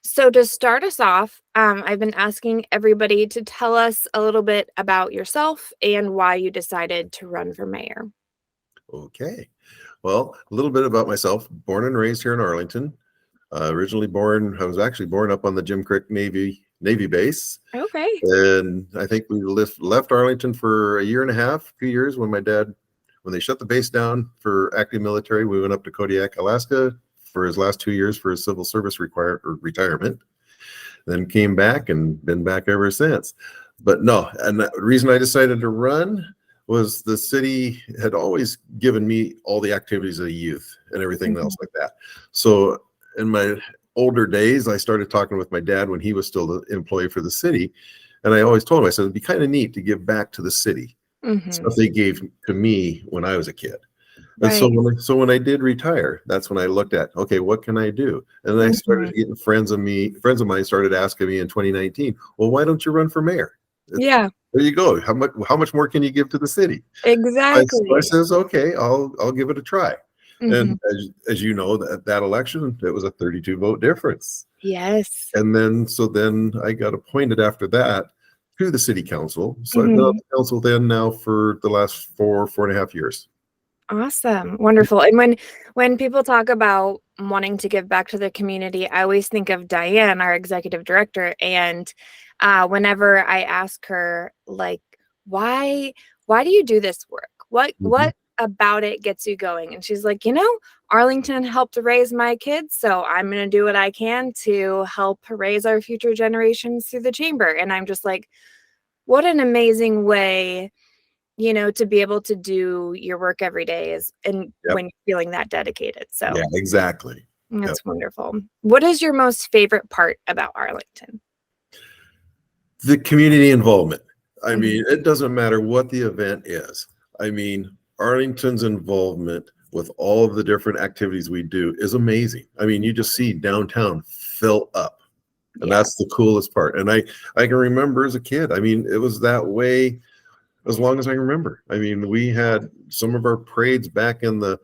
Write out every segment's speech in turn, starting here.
So to start us off, I've been asking everybody to tell us a little bit about yourself and why you decided to run for mayor. Okay. Well, a little bit about myself. Born and raised here in Arlington. I was actually born up on the Jim Creek Navy base. Okay. And I think we left Arlington for a year and a half, 2 years when when they shut the base down for active military, we went up to Kodiak, Alaska for his last 2 years for his civil service retirement. Then came back and been back ever since. But no, and the reason I decided to run was the city had always given me all the activities of the youth and everything else like that. So in my older days, I started talking with my dad when he was still the employee for the city. And I always told him, I said, it'd be kind of neat to give back to the city. Stuff they gave to me when I was a kid. And so when I did retire, that's when I looked at, okay, what can I do? And then I started getting friends of mine started asking me in 2019, well, why don't you run for mayor? Yeah, There you go. How much more can you give to the city? exactly. I says, okay, I'll give it a try. Mhm. And as you know, that election, it was a 32 vote difference. Yes. And then I got appointed after that to the city council. So I've been on the council now for the last 4.5 years. Awesome. Wonderful. And when people talk about wanting to give back to the community, I always think of Diane, our executive director. And whenever I ask her, like, why do you do this work? What about it gets you going? And she's like, Arlington helped raise my kids, so I'm going to do what I can to help raise our future generations through the chamber. And I'm just like, what an amazing way to be able to do your work every day when you're feeling that dedicated. So yeah, exactly. that's wonderful. What is your most favorite part about Arlington? The community involvement. I mean, it doesn't matter what the event is. I mean, Arlington's involvement with all of the different activities we do is amazing. I mean, you just see downtown fill up. And that's the coolest part. And I can remember as a kid, I mean, it was that way as long as I remember. I mean, we had some of our parades back I'm going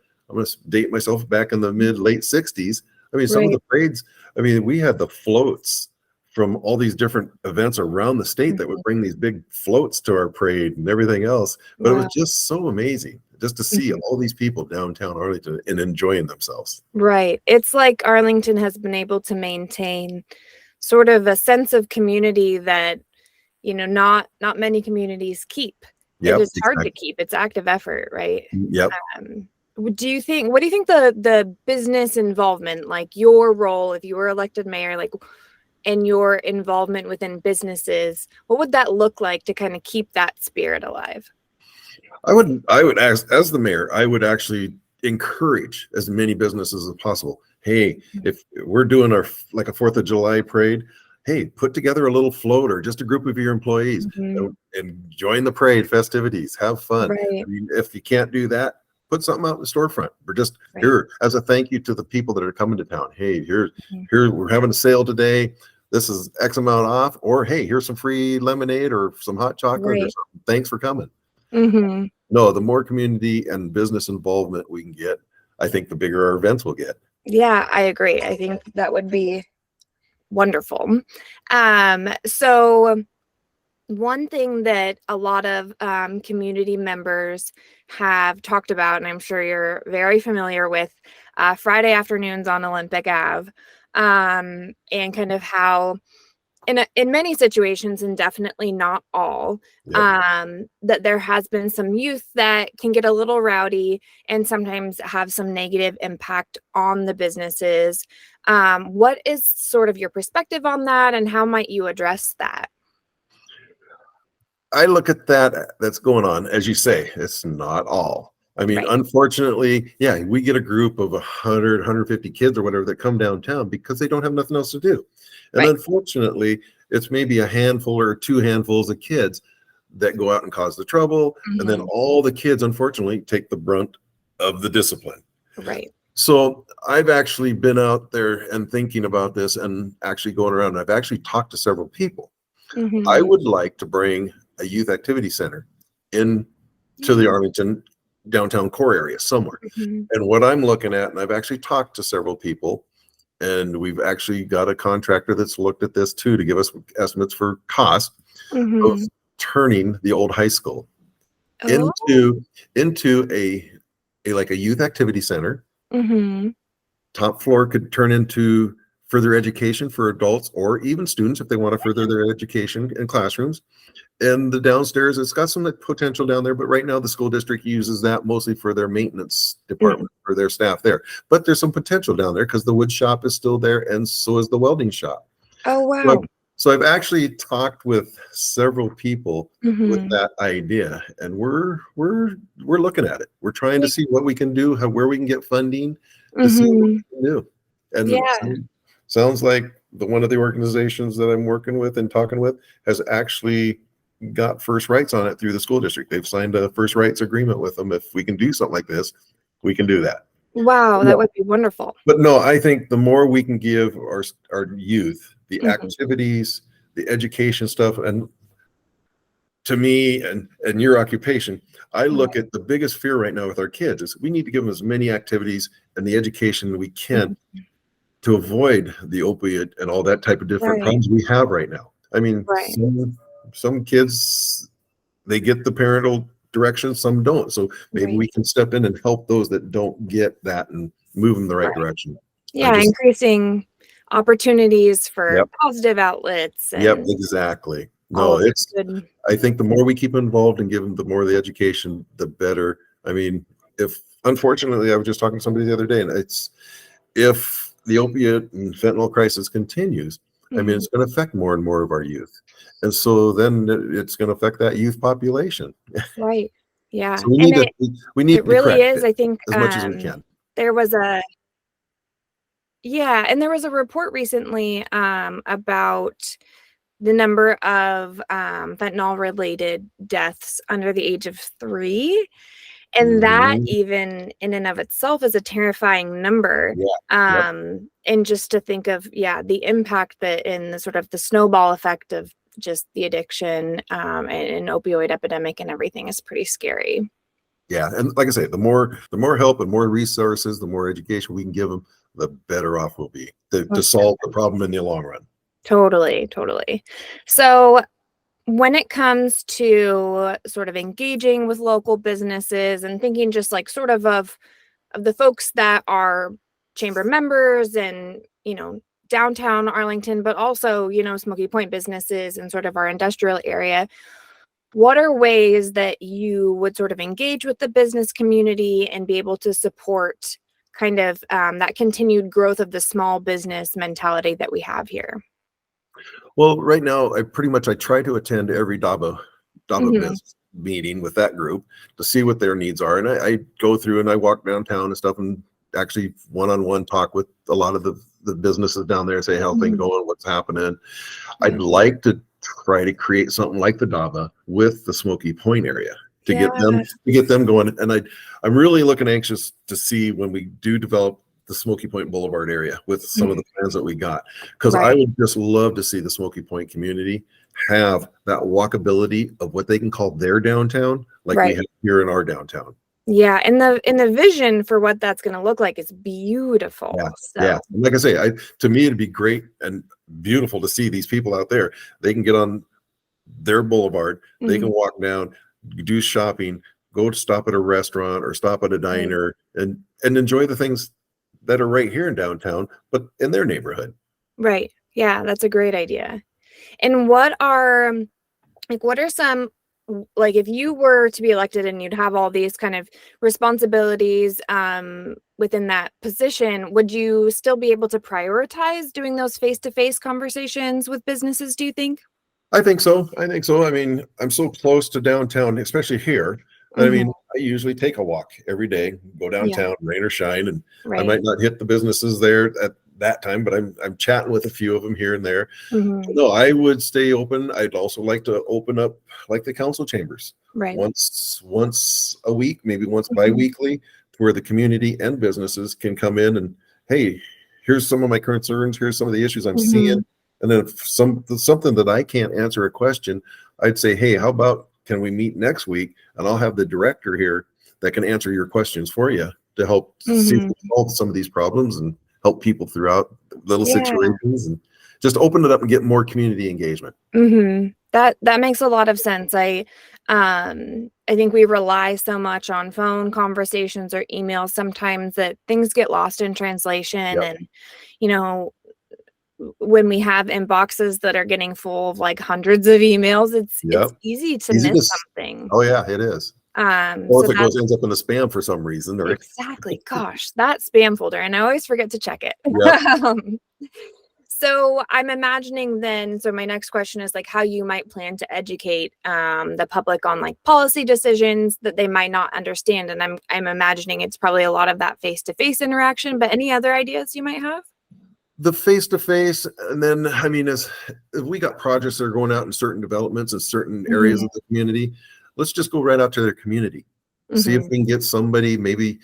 to date myself, back in the late 60s. I mean, some of the parades, I mean, we had the floats from all these different events around the state that would bring these big floats to our parade and everything else. But it was just so amazing just to see all these people downtown Arlington and enjoying themselves. Right. It's like Arlington has been able to maintain sort of a sense of community that not many communities keep. It is hard to keep. It's active effort, right? Yep. What do you think the business involvement, like your role if you were elected mayor, like, and your involvement within businesses, what would that look like to kind of keep that spirit alive? I would ask, as the mayor, I would actually encourage as many businesses as possible. Hey, if we're doing a 4th of July parade, hey, put together a little float or just a group of your employees and join the parade festivities. Have fun. Right. I mean, if you can't do that, put something out in the storefront or just here as a thank you to the people that are coming to town. Hey, here we're having a sale today. This is X amount off. Or hey, here's some free lemonade or some hot chocolate or something. Thanks for coming. No, the more community and business involvement we can get, I think the bigger our events will get. Yeah, I agree. I think that would be wonderful. So one thing that a lot of community members have talked about, and I'm sure you're very familiar with, Friday afternoons on Olympic Ave, and kind of how in many situations, and definitely not all, that there has been some youth that can get a little rowdy and sometimes have some negative impact on the businesses. What is sort of your perspective on that, and how might you address that? I look at that's going on. As you say, it's not all. I mean, unfortunately, we get a group of 100, 150 kids or whatever that come downtown because they don't have nothing else to do. And unfortunately, it's maybe a handful or 2 handfuls of kids that go out and cause the trouble. And then all the kids, unfortunately, take the brunt of the discipline. Right. So I've actually been out there and thinking about this and actually going around. And I've actually talked to several people. I would like to bring a youth activity center in to the Arlington downtown core area somewhere. And what I'm looking at, and I've actually talked to several people, And we've actually got a contractor that's looked at this too, to give us estimates for cost of turning the old high school Oh. into a like a youth activity center. Top floor could turn into further education for adults or even students if they want to further their education in classrooms. And the downstairs, it's got some potential down there, but right now the school district uses that mostly for their maintenance department, for their staff there. But there's some potential down there because the wood shop is still there, and so is the welding shop. Oh, wow. So I've actually talked with several people with that idea, and we're looking at it. We're trying to see what we can do, where we can get funding to see what we can do. And sounds like one of the organizations that I'm working with and talking with has actually got first rights on it through the school district. They've signed a first rights agreement with them. If we can do something like this, we can do that. Wow, that would be wonderful. But no, I think the more we can give our youth the activities, the education stuff, and to me and your occupation, I look at the biggest fear right now with our kids is we need to give them as many activities and the education we can to avoid the opiate and all that type of different problems we have right now. I mean, some kids, they get the parental direction, some don't. So maybe we can step in and help those that don't get that and move them the right direction. Yeah, increasing opportunities for positive outlets. And exactly. No, I think the more we keep involved and give them the more the education, the better. I mean, unfortunately, I was just talking to somebody the other day, and if the opiate and fentanyl crisis continues, I mean, it's going to affect more and more of our youth. And so then it's going to affect that youth population. Right. Yeah. So we need it really is, I think, as much as we can. There was and there was a report recently about the number of fentanyl related deaths under the age of 3. And that even in and of itself is a terrifying number. And just to think of, the impact that in the sort of the snowball effect of just the addiction and an opioid epidemic and everything is pretty scary. Yeah. And like I say, the more help and more resources, the more education we can give them, the better off we'll be to solve the problem in the long run. Totally. So when it comes to sort of engaging with local businesses and thinking just like sort of the folks that are chamber members and, downtown Arlington, but also, Smoky Point businesses and sort of our industrial area, what are ways that you would sort of engage with the business community and be able to support kind of that continued growth of the small business mentality that we have here? Well, right now, I try to attend every DABA business meeting with that group to see what their needs are. And I go through and I walk downtown and stuff and actually one-on-one talk with a lot of the businesses down there and say how things going, what's happening. I'd like to try to create something like the DABA with the Smoky Point area to get them going. And I'm really anxious to see when we do develop the Smoky Point Boulevard area with some of the plans that we got, because I would just love to see the Smoky Point community have that walkability of what they can call their downtown, like we have here in our downtown. Yeah, and the vision for what that's going to look like is beautiful. Yeah. And like I say, to me it'd be great and beautiful to see these people out there. They can get on their boulevard, they can walk down, do shopping, go to stop at a restaurant or stop at a diner and enjoy the things that are right here in downtown, but in their neighborhood. Right. Yeah, that's a great idea. And what are some, like, if you were to be elected and you'd have all these kind of responsibilities within that position, would you still be able to prioritize doing those face-to-face conversations with businesses, do you think? I think so. I mean, I'm so close to downtown, especially here. I mean, I usually take a walk every day, go downtown, rain or shine, and I might not hit the businesses there at that time, but I'm chatting with a few of them here and there. No, I would stay open. I'd also like to open up like the council chambers once a week, maybe once bi-weekly, where the community and businesses can come in and, hey, here's some of my concerns, here's some of the issues I'm seeing. And then if something that I can't answer a question, I'd say, hey, how about can we meet next week and I'll have the director here that can answer your questions for you to help solve some of these problems and help people throughout little Yeah. situations, and just open it up and get more community engagement. That makes a lot of sense. I think we rely so much on phone conversations or emails sometimes that things get lost in translation. Yep. And, you know, when we have inboxes that are getting full of like hundreds of emails, it's easy to miss something. Oh yeah, it is. Or if it ends up in the spam for some reason, or exactly. Gosh, that spam folder, and I always forget to check it. Yep. So I'm imagining then, so my next question is like how you might plan to educate the public on like policy decisions that they might not understand. And I'm imagining it's probably a lot of that face-to-face interaction, but any other ideas you might have? The face-to-face, and then, I mean, as if we got projects that are going out in certain developments in certain areas of the community, let's just go right out to their community. See if we can get somebody, maybe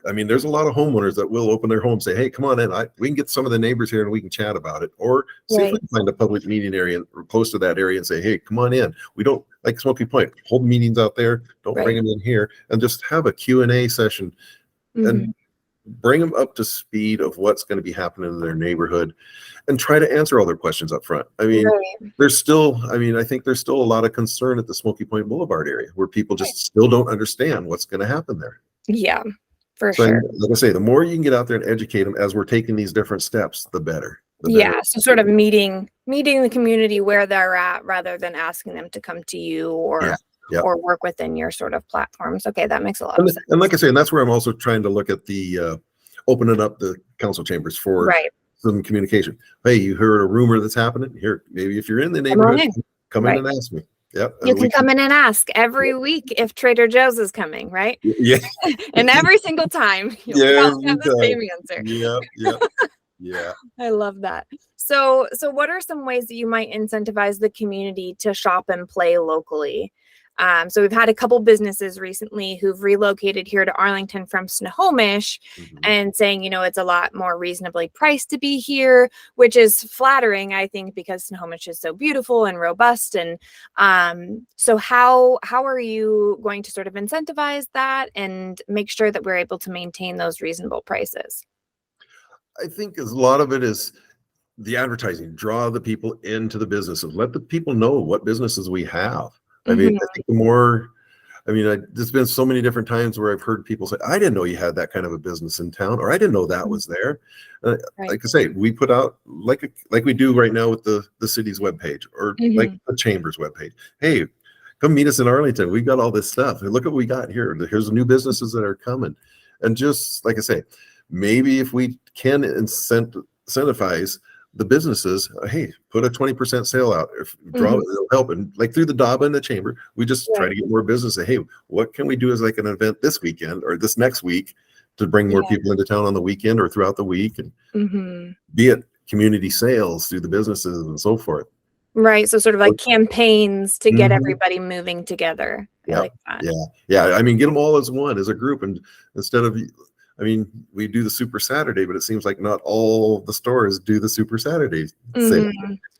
I mean, there's a lot of homeowners that will open their home and say, hey, come on in. We can get some of the neighbors here and we can chat about it. Or see if we can find a public meeting area or close to that area and say, hey, come on in. We don't, like Smoky Point, hold meetings out there. Don't bring them in here, and just have a Q&A session and bring them up to speed of what's going to be happening in their neighborhood, and try to answer all their questions up front. I mean, there's still, I think there's still a lot of concern at the Smoky Point Boulevard area where people just still don't understand what's going to happen there. Yeah, for So, sure. like I say, the more you can get out there and educate them as we're taking these different steps, the better. Yeah, so sort of meeting the community where they're at rather than asking them to come to you or work within your sort of platforms. Okay, that makes a lot of sense. And like I say, and that's where I'm also trying to look at the opening up the council chambers for some communication. Hey, you heard a rumor that's happening here. Maybe if you're in the neighborhood, come in and ask me. Yep. You can come in and ask every week if Trader Joe's is coming, right? Yeah. And every single time you'll have the same answer. Yeah. I love that. So what are some ways that you might incentivize the community to shop and play locally? So we've had a couple businesses recently who've relocated here to Arlington from Snohomish and saying, you know, it's a lot more reasonably priced to be here, which is flattering, I think, because Snohomish is so beautiful and robust. And so how are you going to sort of incentivize that and make sure that we're able to maintain those reasonable prices? I think a lot of it is the advertising, draw the people into the businesses, let the people know what businesses we have. I mean, I think the more, there's been so many different times where I've heard people say, I didn't know you had that kind of a business in town, or I didn't know that was there. Like I say, we put out like we do right now with the city's webpage, or like the chamber's webpage. Hey, come meet us in Arlington. We've got all this stuff. And look what we got here. Here's the new businesses that are coming. And just like I say, maybe if we can incentivize the businesses, hey, put a 20% sale out. If it'll help. And like through the DABA and the chamber, we just try to get more business. Say, hey, what can we do as like an event this weekend or this next week to bring more people into town on the weekend or throughout the week, and be it community sales through the businesses and so forth. Right. So sort of like campaigns to get everybody moving together. I like that. Yeah. I mean, get them all as one, as a group. And instead of, we do the Super Saturday, but it seems like not all the stores do the Super Saturday sale.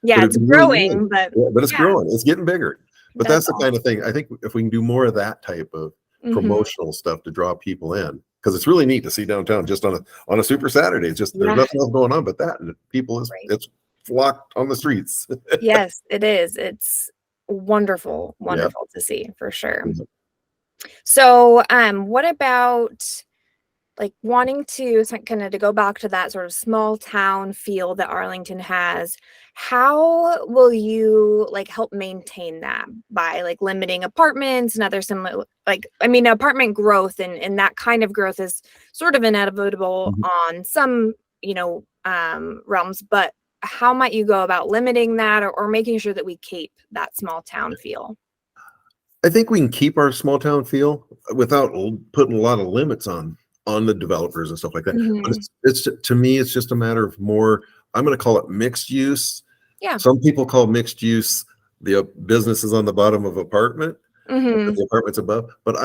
Yeah, it's growing, but it's growing. It's getting bigger. But that's the kind of thing. I think if we can do more of that type of promotional stuff to draw people in, because it's really neat to see downtown just on a Super Saturday. It's just there's nothing else going on but that, and people it's flocked on the streets. Yes, it is. It's wonderful to see, for sure. So, what about like wanting to kind of to go back to that sort of small town feel that Arlington has? How will you like help maintain that by like limiting apartments and other similar, apartment growth and that kind of growth is sort of inevitable on some, realms, but how might you go about limiting that or making sure that we keep that small town feel? I think we can keep our small town feel without putting a lot of limits on the developers and stuff like that. But it's to me, it's just a matter of more, I'm going to call it mixed use. Yeah. Some people call mixed use the businesses on the bottom of apartment, the apartments above. But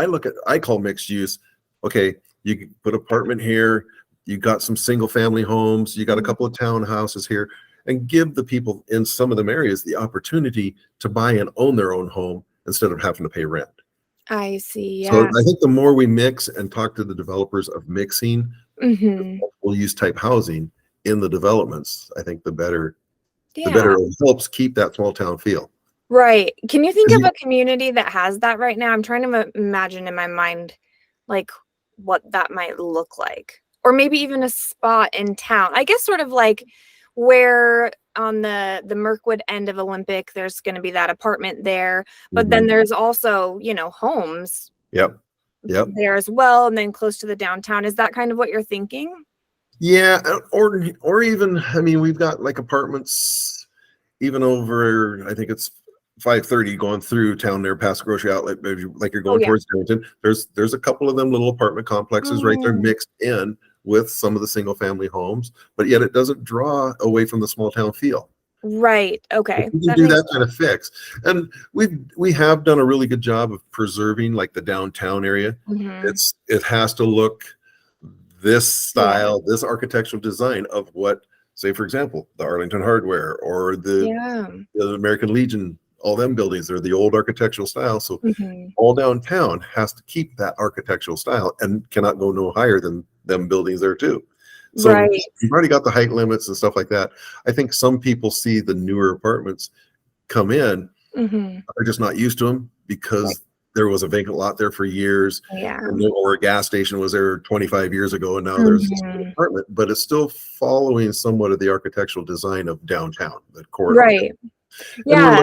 I call mixed use, okay, you can put apartment here, you got some single family homes, you got a couple of townhouses here, and give the people in some of them areas the opportunity to buy and own their own home instead of having to pay rent. I see. So I think the more we mix and talk to the developers of mixing multiple use type housing, in the developments, I think the better Yeah. it helps keep that small town feel. Right. Can you think 'Cause of a community that has that right now? I'm trying to imagine in my mind, like, what that might look like. Or maybe even a spot in town. I guess sort of like where on the Mirkwood end of Olympic, there's going to be that apartment there, but then Mhm. there's also, homes Yep. Yep. there as well, and then close to the downtown. Is that kind of what you're thinking? Yeah, or even, I mean, we've got like apartments even over, I think it's 530 going through town there past the grocery outlet, maybe like you're Oh going yeah. towards Darrington. There's a couple of them little apartment complexes right there Mm, mixed in with some of the single family homes, but yet it doesn't draw away from the small town feel. right. If Okay. we can That do makes that kind of fix. And we have done a really good job of preserving like the downtown area. sense. It has to look this Yeah. style, this architectural design of what, say, for example, the Arlington Hardware or Yeah. the American Legion, all them buildings are the old architectural style. So Mhm. all downtown has to keep that architectural style and cannot go no higher than them buildings there too. So Right. you've already got the height limits and stuff like that. I think some people see the newer apartments come in, Mhm. they're just not used to them Right. because there was a vacant lot there for years, Yeah. or a gas station was there 25 years ago, and now there's this Mhm. apartment, but it's still following somewhat of the architectural design of downtown, the corridor. Right. And Yeah.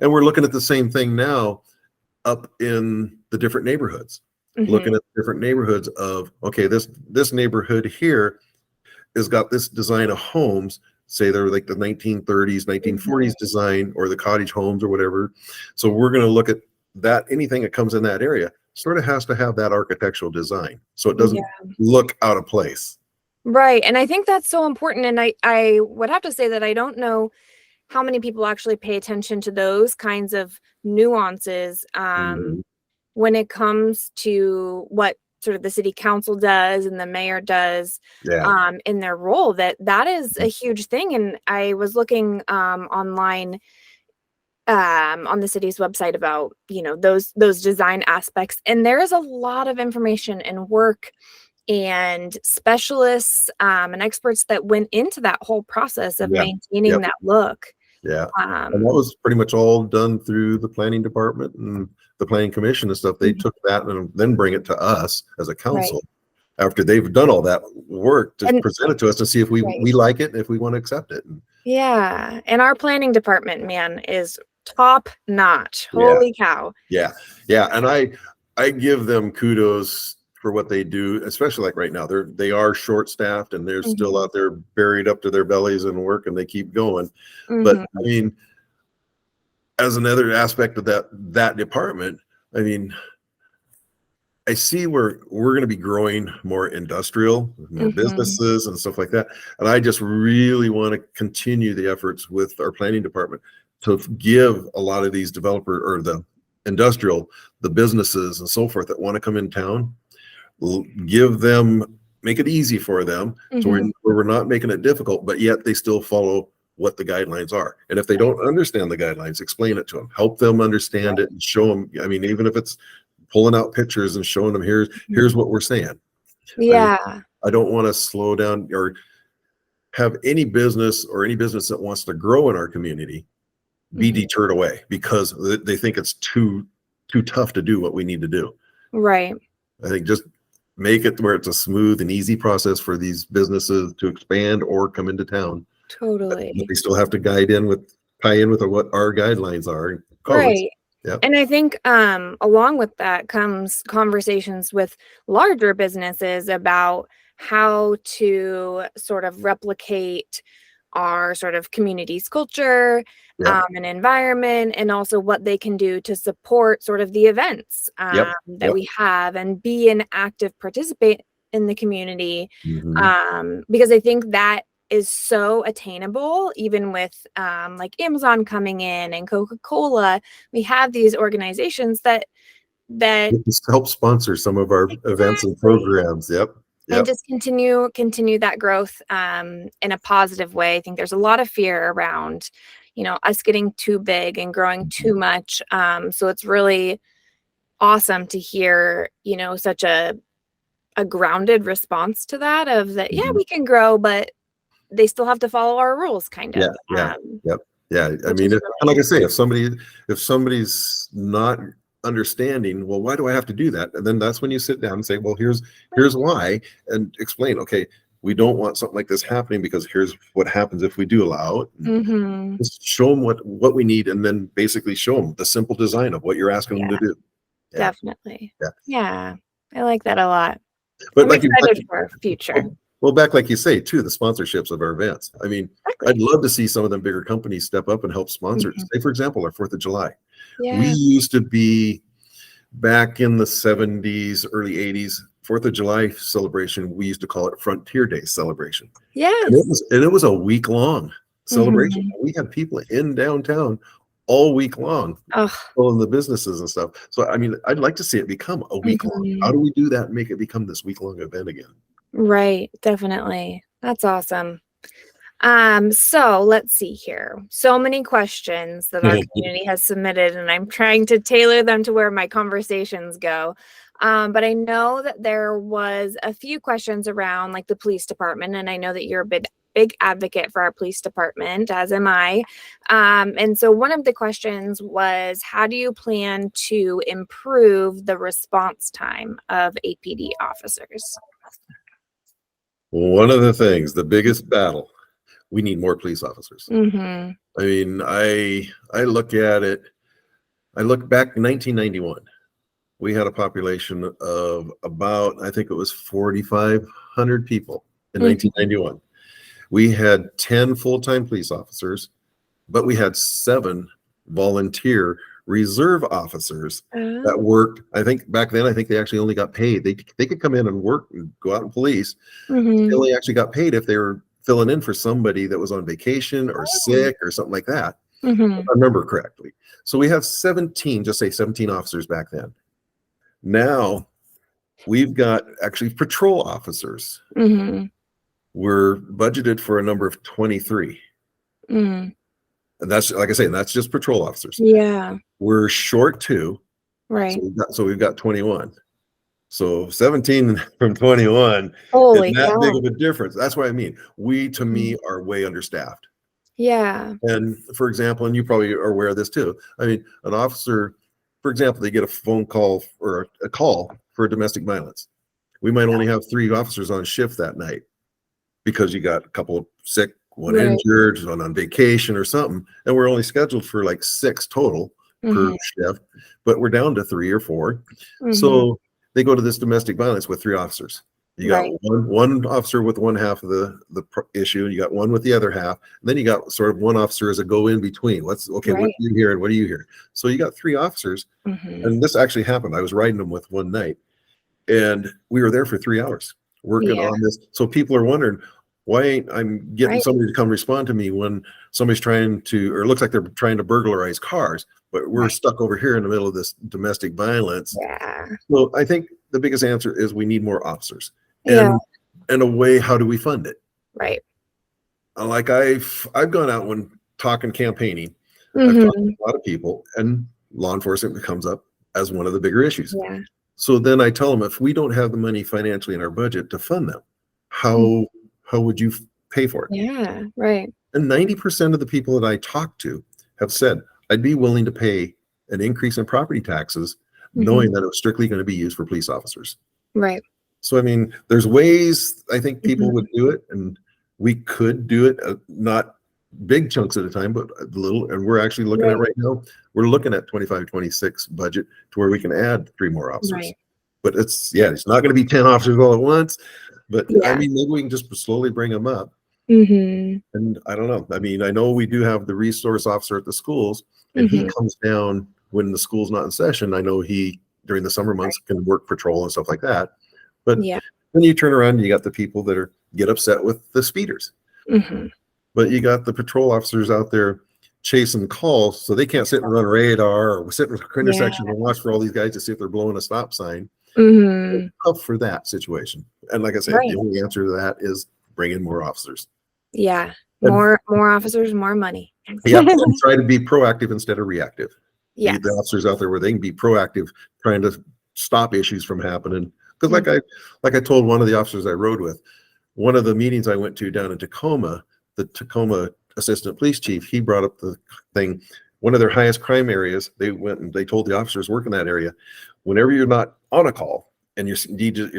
we're looking at the same thing now up in the different neighborhoods. Mhm. Looking at different neighborhoods of, okay, this neighborhood here has got this design of homes, say they're like the 1930s, 1940s Mhm. design, or the cottage homes or whatever. So we're going to look at that. Anything that comes in that area sort of has to have that architectural design so it doesn't Yeah. look out of place. Right. And I think that's so important. And I would have to say that I don't know how many people actually pay attention to those kinds of nuances Mhm. when it comes to what sort of the city council does and the mayor does Yeah. in their role. That is a huge thing. And I was looking online on the city's website about those design aspects, and there is a lot of information and work and specialists and experts that went into that whole process of Yeah. maintaining Yep. that look. Yeah. And that um was pretty much all done through the planning department and the planning commission and stuff. They Mhm. took that and then bring it to us as a Right. council after they've done all that work to And present it to us to see if right. we like it and if we want to accept it. And Yeah, and our planning department, man, is top notch. yeah, Holy cow. yeah, yeah. And I give them kudos for what they do, especially like right now. They are short staffed and they're still Mhm. out there buried up to their bellies in work and they keep going. But I Mhm. mean, as another aspect of that department, I mean, I see where we're going to be growing more industrial, more Mhm. businesses and stuff like that. And I just really want to continue the efforts with our planning department to give a lot of these developer or the industrial, the businesses and so forth that want to come in town, give them, make it easy for them. So Mhm. we're not making it difficult, but yet they still follow what the guidelines are. And if they don't understand the guidelines, explain it to them, help them understand it and show them. I mean, even if it's pulling out pictures and showing them here's Mhm. what we're saying. I mean, Yeah. I don't want to slow down or have any business or any business that wants to grow in our community be Mhm. deterred away because they think it's too tough to do what we need to do. Right. I think just make it where it's a smooth and easy process for these businesses to expand or come into town. But Totally. they still have to tie in with what our guidelines are, codes. Right. Yep. And I think along with that comes conversations with larger businesses about how to sort of replicate our sort of community's culture Yep. and environment, and also what they can do to support sort of the events Yep. that Yep. we have and be an active participant in the community. Mhm. Because I think that is so attainable, even with like Amazon coming in and Coca-Cola. We have these organizations that Just help sponsor some of our events and exactly, programs. Yep. and Yep. just continue that growth in a positive way. I think there's a lot of fear around, us getting too big and growing too much. So it's really awesome to hear, such a grounded response to that, of that, yeah, Mhm. we can grow, but they still have to follow our rules, kind Yeah, of. yeah, yep, yeah. I Which mean, is and like really, I say, if somebody's not understanding, well, why do I have to do that? And then that's when you sit down and say, well, here's why, and explain. Okay, we don't want something like this happening because here's what happens if we do allow it. mm-hmm. Just show them what we need, and then basically show them the simple design of what you're asking them Yeah, to do. Yeah, definitely. yeah. Yeah, I like that a lot. But I'm excited for future. well, back like you say too, the sponsorships of our events. I mean, I'd Exactly. love to see some of them bigger companies step up and help sponsor. Mhm. Say, for example, our 4th of July. We Yeah. used to be back in the 70s, early 80s, 4th of July celebration. We used to call it Frontier Day celebration. And Yes. it was a week long celebration. Mhm. We had people in downtown all week long, Oh. in the businesses and stuff. So, I mean, I'd like to see it become a week long. How Mhm. do we do that and make it become this week long event again? Right, definitely. That's awesome. So let's see here. So many questions that our community has submitted, and I'm trying to tailor them to where my conversations go. But I know that there was a few questions around like the police department, and I know that you're a big advocate for our police department, as am I. And so one of the questions was, how do you plan to improve the response time of APD officers? One of the things, the biggest battle, we need more police officers. Mm-hmm. I mean, I look at it, I look back in 1991. We had a population of about, I think it was 4,500 people in Mm-hmm. 1991. We had 10 full-time police officers, but we had 7 volunteer reserve officers that worked. I think back then, I think they actually only got paid. They could come in and work and go out and police. They Mm-hmm. only actually got paid if they were filling in for somebody that was on vacation or Oh. sick or something like that. Mm-hmm. If I remember correctly. So we have 17, just say 17 officers back then. Now we've got actually patrol officers. Mm-hmm. We're budgeted for a number of 23. Mm. And that's, like I say, that's just patrol officers. Yeah. We're short 2. Right. So we've got 21. So 17 from 21 is Holy that big cow. of a difference. That's what I mean. We, to me, Mhm. are way understaffed. Yeah. And for example, and you probably are aware of this too. I mean, an officer, for example, they get a phone call or a call for domestic violence. We might only have 3 officers on shift that night because you got a couple sick, one Right. injured, one on vacation or something. And we're only scheduled for like 6 total per Mhm. shift, but we're down to 3 or 4. Mhm. So they go to this domestic violence with 3 officers. You got Right. one officer with one half of the issue, and you got one with the other half. And then you got sort of one officer as a go in between. What Right. do you hear and what do you hear? So you got 3 officers, Mhm. and this actually happened. I was riding them with one night, and we were there for 3 hours working Yeah. on this. So people are wondering, why ain't I'm getting Right. somebody to come respond to me when somebody's trying to, or it looks like they're trying to burglarize cars, but we're Right. stuck over here in the middle of this domestic violence. Yeah. Well, I think the biggest answer is we need more officers. Yeah. And in a way, how do we fund it? Right. Like I've gone out when talking campaigning, I've talked to Mhm. a lot of people, and law enforcement comes up as one of the bigger issues. Yeah. So then I tell them, if we don't have the money financially in our budget to fund them, how would you pay for it? Yeah. Right. And 90% of the people that I talk to have said, I'd be willing to pay an increase in property taxes, knowing that it was strictly going to be used for police officers. Right. So, I mean, there's ways I think people Mhm. would do it, and we could do it, not big chunks at a time, but a little. And we're actually looking at Right. right now, we're looking at 25, 26 budget to where we can add 3 more officers. Right. But it's not going to be 10 officers all at once. But I Yeah. mean, maybe we can just slowly bring them up. Mhm. And I don't know. I mean, I know we do have the resource officer at the schools, and he Mhm. comes down when the school's not in session. I know he, during the summer months, can work patrol and stuff like that. But Yeah. then you turn around and you got the people that get upset with the speeders. Mhm. But you got the patrol officers out there chasing calls, so they can't sit and run radar or sit in the intersection and watch for all these guys to see if they're blowing a stop sign. Mhm. It's tough for that situation. And like I said, Right. the only answer to that is bring in more officers. Yeah. And More officers, more money. yeah, and try to be proactive instead of reactive. Yes. Need the officers out there where they can be proactive, trying to stop issues from happening. Because like I told one of the officers I rode with, one of the meetings I went to down in Tacoma, the Tacoma assistant police chief, he brought up the thing. One of their highest crime areas, they went and they told the officers working that area, whenever you're not on a call and you're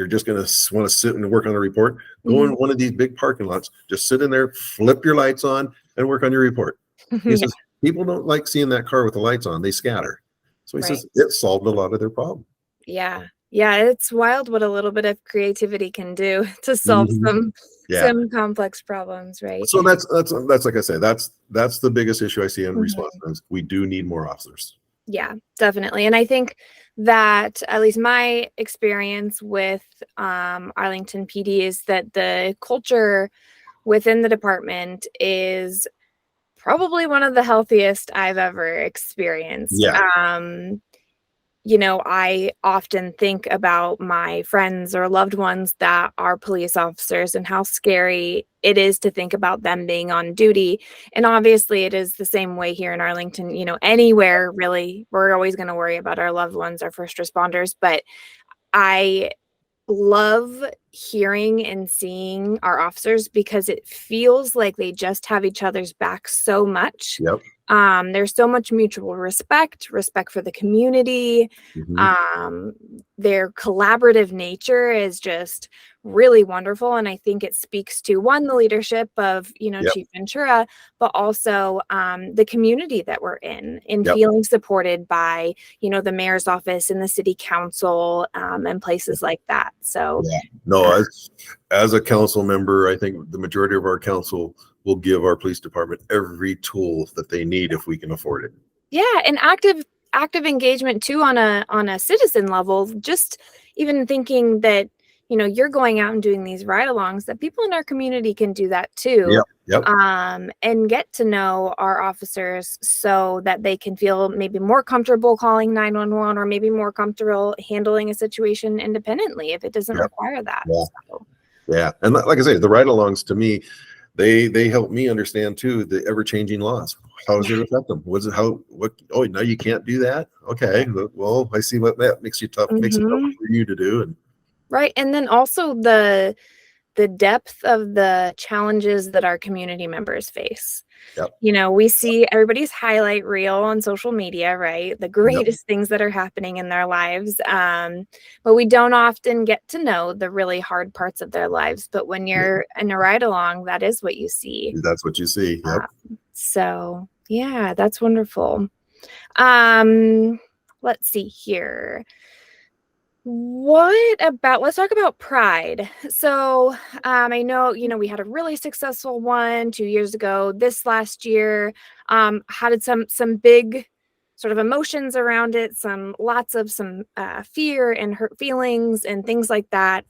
just going to want to sit and work on a report, go in one of these big parking lots, just sit in there, flip your lights on, and work on your report. He says people don't like seeing that car with the lights on; they scatter. So he says it solved a lot of their problem. Yeah, it's wild what a little bit of creativity can do to solve some complex problems, right? So that's like I say, that's the biggest issue I see in response. We do need more officers. Yeah, definitely. And I think that at least my experience with Arlington PD is that the culture within the department is probably one of the healthiest I've ever experienced. Yeah. You know, I often think about my friends or loved ones that are police officers and how scary it is to think about them being on duty. And obviously it is the same way here in Arlington, you know, anywhere really, we're always going to worry about our loved ones, our first responders. But I love hearing and seeing our officers because it feels like they just have each other's back so much. Yep. There's so much mutual respect for the community. Their collaborative nature is just really wonderful. And I think it speaks to one, the leadership of, you know, Chief Ventura, but also the community that we're in feeling supported by, you know, the mayor's office and the city council and places like that. So no, as a council member, I think the majority of our council will give our police department every tool that they need if we can afford it. Yeah, and active engagement too on a citizen level. Just even thinking that, you know, you're going out and doing these ride-alongs, that people in our community can do that too. And get to know our officers so that they can feel maybe more comfortable calling 911 or maybe more comfortable handling a situation independently if it doesn't require that. And like I say, the ride-alongs to me, they help me understand too the ever-changing laws. How does it affect them? Oh, now you can't do that. Okay, well, I see what that makes you tough, makes it tough for you to do. Right. And then also the depth of the challenges that our community members face. You know, we see everybody's highlight reel on social media, right? The greatest things that are happening in their lives. But we don't often get to know the really hard parts of their lives. But when you're in a ride along, that is what you see. That's what you see. So yeah, that's wonderful. Let's see here. Let's talk about Pride. So I know, you know, we had a really successful one 2 years ago. This last year had some big sort of emotions around it, lots of fear and hurt feelings and things like that.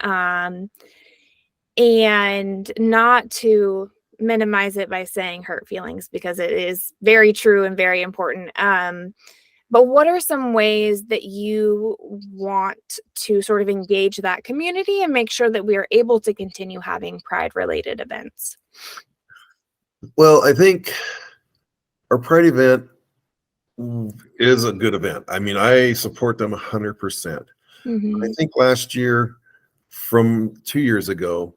And not to minimize it by saying hurt feelings, because it is very true and very important. But what are some ways that you want to sort of engage that community and make sure that we are able to continue having Pride-related events? Well, I think our Pride event is a good event. I mean, I support them 100%. I think last year, from 2 years ago,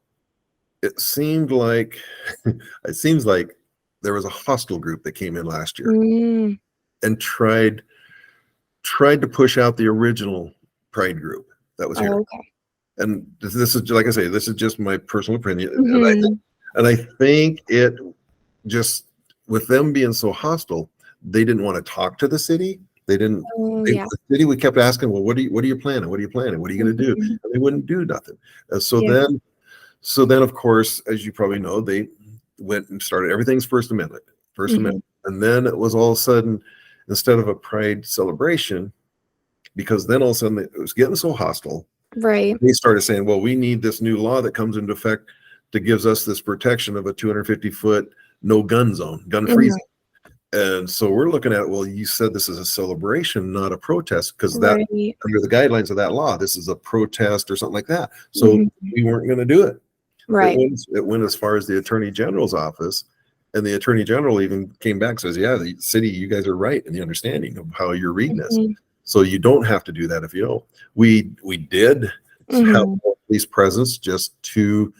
it seems like there was a hostile group that came in last year and tried to push out the original Pride group that was here. And this is, like I say, this is just my personal opinion. And I think it just, with them being so hostile, they didn't want to talk to the city. They didn't. The city, we kept asking, well, what are you planning? What are you planning? What are you going to do? And they wouldn't do nothing. And so then, of course, as you probably know, they went and started everything's First Amendment. And then it was all of a sudden, instead of a Pride celebration, because then all of a sudden it was getting so hostile. Right. They started saying, well, we need this new law that comes into effect that gives us this protection of a 250-foot no gun zone, gun-free zone. And so we're looking at, well, you said this is a celebration, not a protest, because that under the guidelines of that law, this is a protest or something like that. So we weren't going to do it. Right. It went as far as the Attorney General's office. And the Attorney General even came back and says, yeah, the city, you guys are right in the understanding of how you're reading this. So you don't have to do that if you don't. We did have police presence just to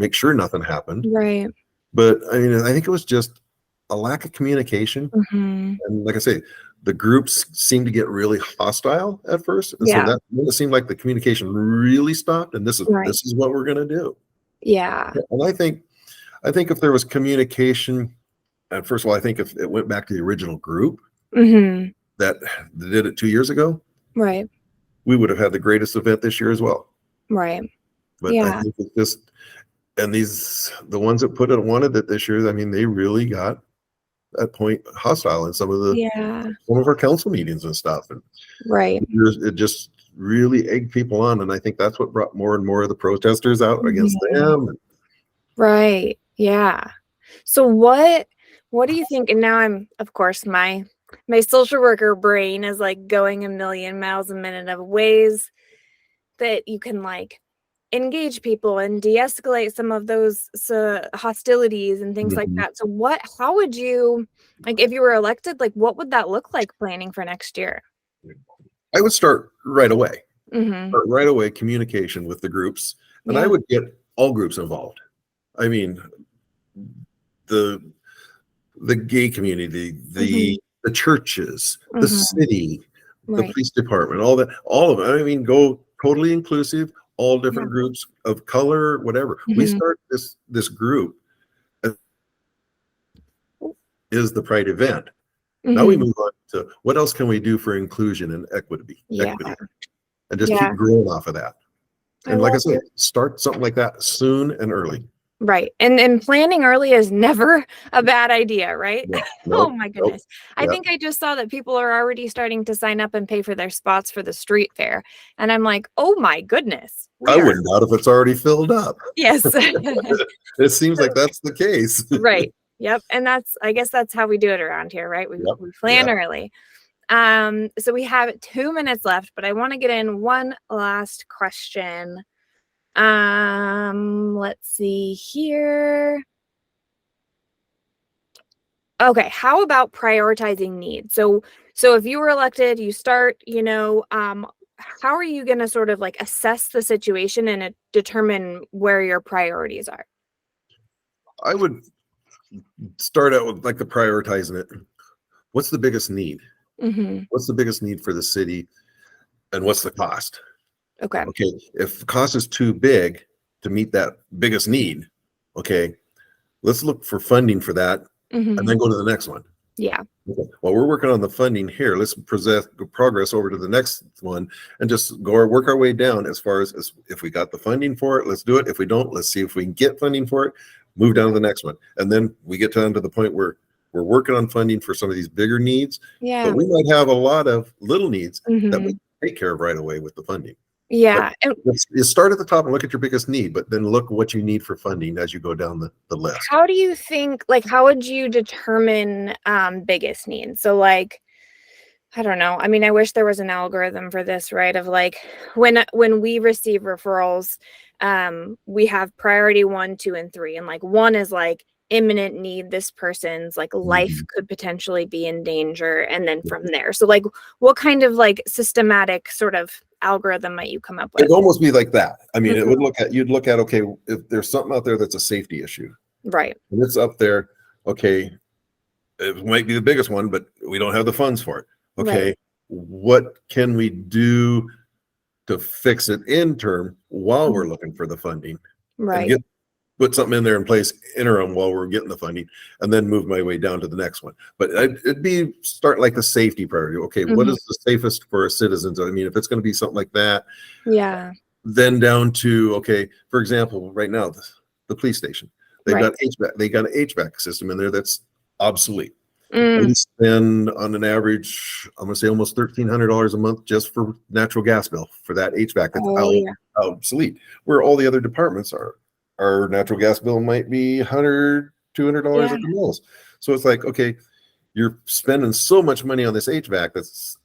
make sure nothing happened. Right. But I mean, I think it was just a lack of communication. Mm-hmm. And like I say, the groups seemed to get really hostile at first. And so Yeah. that it seemed like the communication really stopped. And this Right. is what we're going to do. Yeah. And I think if there was communication, and first of all, I think if it went back to the original group Mm-hmm. that did it 2 years ago, Right. we would have had the greatest event this year as well. Right. But I Yeah. think it's just, and the ones that wanted it this year, I mean, they really got at point hostile in some Yeah. of our council meetings and stuff. And Right. it just really egged people on. And I think that's what brought more and more of the protesters out against Mhm. them. Right. Yeah. So what do you think? And now I'm, of course, my social worker brain is like going a million miles a minute of ways that you can like engage people and de-escalate some of those hostilities and things like Mhm. that. So how would you, like, if you were elected, like what would that look like planning for next year? I would start right away. Mm-hmm. Right away, communication with the groups. And I Yeah. would get all groups involved. I mean, the gay community, the churches, the Mm-hmm. city, the Right. police department, all of it. I mean, go totally inclusive, all Yeah. different groups of color, whatever. We Mm-hmm. start this group is the Pride event. Now we Mm-hmm. move on to what else can we do for inclusion and equity, Yeah. and just Yeah. keep growing off of that. I And like I love said, it. start something like that soon and early. Right. And planning early is never a bad idea, right? No, Oh nope, my nope. goodness. I Yeah. think I just saw that people are already starting to sign up and pay for their spots for the street fair. And I'm like, oh my goodness. I We are. wouldn't doubt if it's already filled up. Yes. It seems like that's the case. Right. Yep. And I guess that's how we do it around here, right? Yep. We plan early. So we have 2 minutes left, but I want to get in one last question. Let's see here. Okay, how about prioritizing needs? So if you were elected, you start, how are you going to sort of like assess the situation and determine where your priorities are? I would start out with like the prioritizing it. What's the biggest need? Mm-hmm. What's the biggest need for the city? And what's the cost? Okay. Okay, if the cost is too big to meet that biggest need, okay, let's look for funding for that Mm-hmm. and then go to the next one. Yeah. Okay. While we're working on the funding here, let's progress over to the next one and just work our way down as far as if we got the funding for it, let's do it. If we don't, let's see if we can get funding for it, move down to the next one. And then we get down to the point where we're working on funding for some of these bigger needs, Yeah. but we might have a lot of little needs that Mm-hmm. we take care of right away with the funding. Yeah. You start at the top and look at your biggest need, but then look what you need for funding as you go down the list. How do you think, like, how would you determine biggest needs? So like, I don't know. I mean, I wish there was an algorithm for this, right? Of like when we receive referrals, we have priority 1, 2, and 3. And like 1 is like imminent need. This person's like life could potentially be in danger. And then from there. So like what kind of like systematic sort of algorithm might you come up with? It'd almost be like that. I mean, you'd look at, okay, if there's something out there that's a safety issue. Right. And it's up there, okay, it might be the biggest one, but we don't have the funds for it. Okay, Right. What can we do to fix it in term while we're looking for the funding? Right. And put something in there in place interim while we're getting the funding, and then move my way down to the next one. But it'd be start like the safety priority. Okay, what is the safest for our citizens? I mean, if it's going to be something like that, Yeah. then down to, okay, for example, right now the police station, they've got HVAC, they got an HVAC system in there that's obsolete. And we spend on an average, I'm gonna say almost $1,300 a month just for natural gas bill for that HVAC that's obsolete. Where all the other departments are, our natural gas bill might be $100, $200 at the most. So it's like, okay, you're spending so much money on this HVAC that's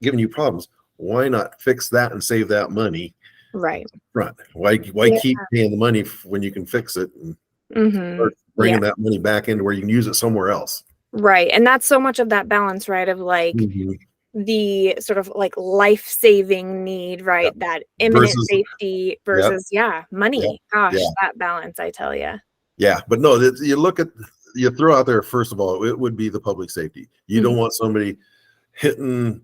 giving you problems. Why not fix that and save that money? Right. Front. Why keep paying the money when you can fix it and start bringing that money back into where you can use it somewhere else? Right. And that's so much of that balance, right? Of like, the sort of like life-saving need, right? Yeah. That imminent Versus, safety yeah, versus, yeah, yeah, money. Gosh, yeah, that balance, I tell you. yeah. But no, you look at, you throw out there, first of all, it would be the public safety. You don't want somebody hitting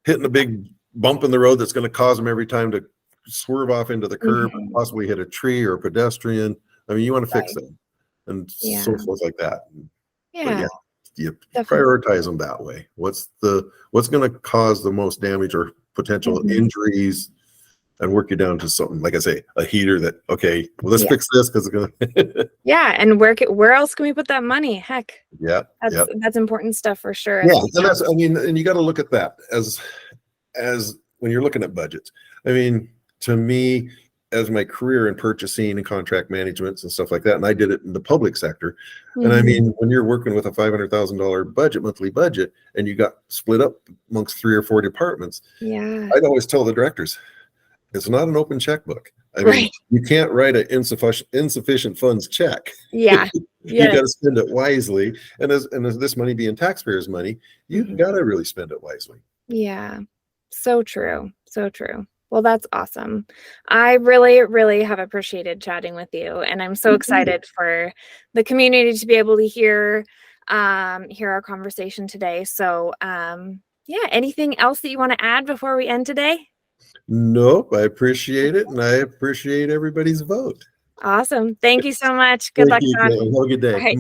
a big bump in the road that's going to cause them every time to swerve off into the curb and possibly hit a tree or a pedestrian. I mean, you want to fix them and so forth like that. But yeah, you prioritize them that way. What's going to cause the most damage or potential injuries, and work you down to something, like I say, a heater that, okay, well, let's fix this because it's gonna yeah, and where else can we put that money? Heck, yeah, that's important stuff for sure. yeah. And that's, I mean, and you got to look at that as when you're looking at budgets. I mean, to me, as my career in purchasing and contract management and stuff like that, and I did it in the public sector. And I mean, when you're working with a $500,000 monthly budget, and you got split up amongst 3 or 4 departments, I'd always tell the directors, it's not an open checkbook. I mean, you can't write an insufficient funds check. Yeah. You got to spend it wisely. And as this money being taxpayers' money, you got to really spend it wisely. Yeah. So true. So true. Well, that's awesome. I really, really have appreciated chatting with you. And I'm so excited for the community to be able to hear our conversation today. So yeah, anything else that you want to add before we end today? Nope. I appreciate it. And I appreciate everybody's vote. Awesome. Thank you so much. Good luck, John. Have a good day.